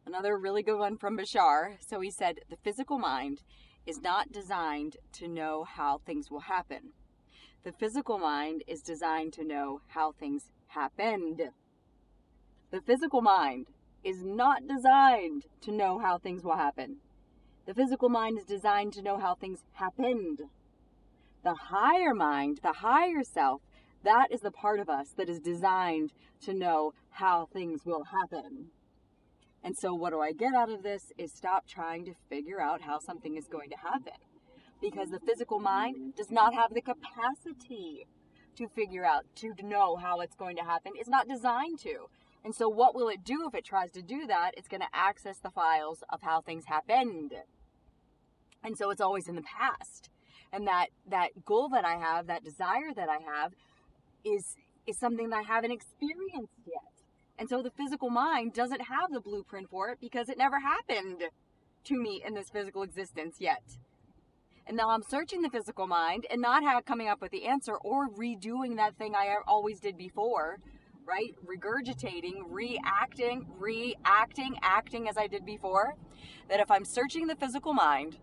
Another really good one from Bashar. So he said, the physical mind is not designed to know how things will happen. The physical mind is designed to know how things happened. The physical mind is not designed to know how things will happen. The physical mind is designed to know how things happened. The higher mind, the higher self, that is the part of us that is designed to know how things will happen. And so what do I get out of this is stop trying to figure out how something is going to happen. Because the physical mind does not have the capacity to figure out, to know how it's going to happen. It's not designed to. And so what will it do if it tries to do that? It's going to access the files of how things happened. And so it's always in the past. And that goal that I have, that desire that I have, is something that I haven't experienced yet. And so the physical mind doesn't have the blueprint for it because it never happened to me in this physical existence yet. And now I'm searching the physical mind and not coming up with the answer or redoing that thing I always did before, right? Regurgitating, acting as I did before. That if I'm searching the physical mind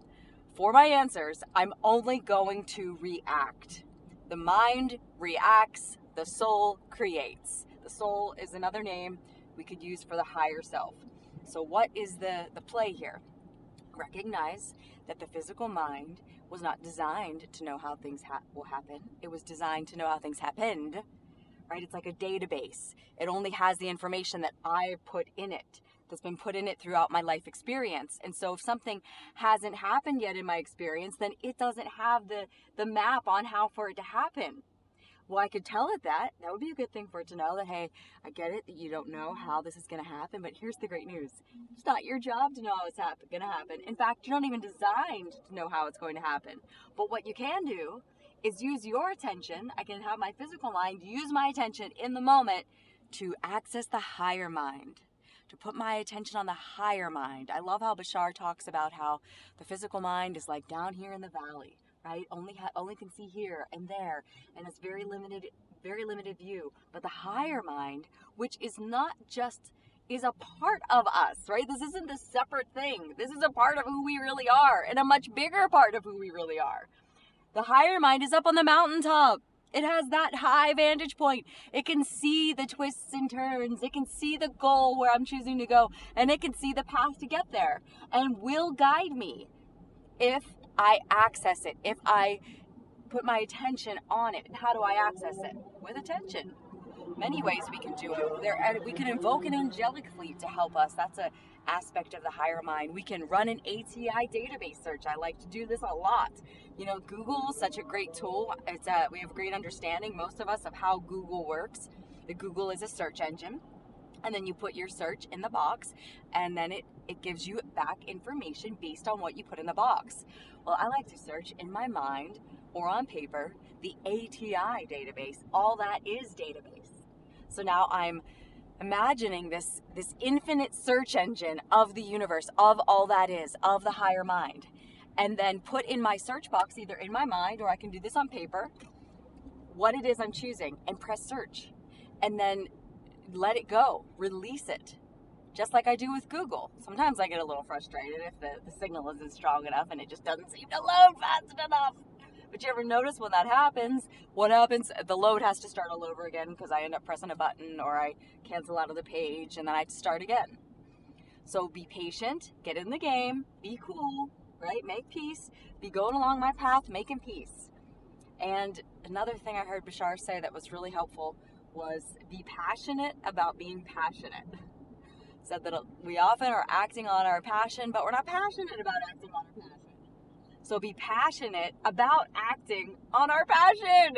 for my answers, I'm only going to react. The mind reacts, the soul creates. The soul is another name we could use for the higher self. So what is the play here? Recognize that the physical mind was not designed to know how things will happen. It was designed to know how things happened, right? It's like a database. It only has the information that I put in it, that's been put in it throughout my life experience. And so if something hasn't happened yet in my experience, then it doesn't have the map on how for it to happen. Well, I could tell it that. That would be a good thing for it to know that, hey, I get it, that you don't know how this is going to happen, but here's the great news. It's not your job to know how it's going to happen. In fact, you're not even designed to know how it's going to happen. But what you can do is use your attention. I can have my physical mind use my attention in the moment to access the higher mind, to put my attention on the higher mind. I love how Bashar talks about how the physical mind is like down here in the valley. Right? Only can see here and there, and it's very limited view. But the higher mind, which is a part of us, right? This isn't a separate thing. This is a part of who we really are, and a much bigger part of who we really are. The higher mind is up on the mountaintop. It has that high vantage point. It can see the twists and turns. It can see the goal where I'm choosing to go, and it can see the path to get there, and will guide me if I access it, if I put my attention on it. How do I access it? With attention. Many ways we can do it. We can invoke an angelic fleet to help us. That's an aspect of the higher mind. We can run an ATI database search. I like to do this a lot. Google is such a great tool. We have great understanding, most of us, of how Google works. The Google is a search engine. And then you put your search in the box, and then it gives you back information based on what you put in the box. Well, I like to search in my mind or on paper the ATI database. All that is database. So now I'm imagining this infinite search engine of the universe, of all that is, of the higher mind. And then put in my search box, either in my mind or I can do this on paper, what it is I'm choosing, and press search. And then let it go, release it, just like I do with Google. Sometimes I get a little frustrated if the signal isn't strong enough and it just doesn't seem to load fast enough. But you ever notice when that happens, what happens? The load has to start all over again because I end up pressing a button or I cancel out of the page and then I have to start again. So be patient, get in the game, be cool, right? Make peace, be going along my path, making peace. And another thing I heard Bashar say that was really helpful was be passionate about being passionate. Said that we often are acting on our passion, but we're not passionate about acting on our passion. So be passionate about acting on our passion.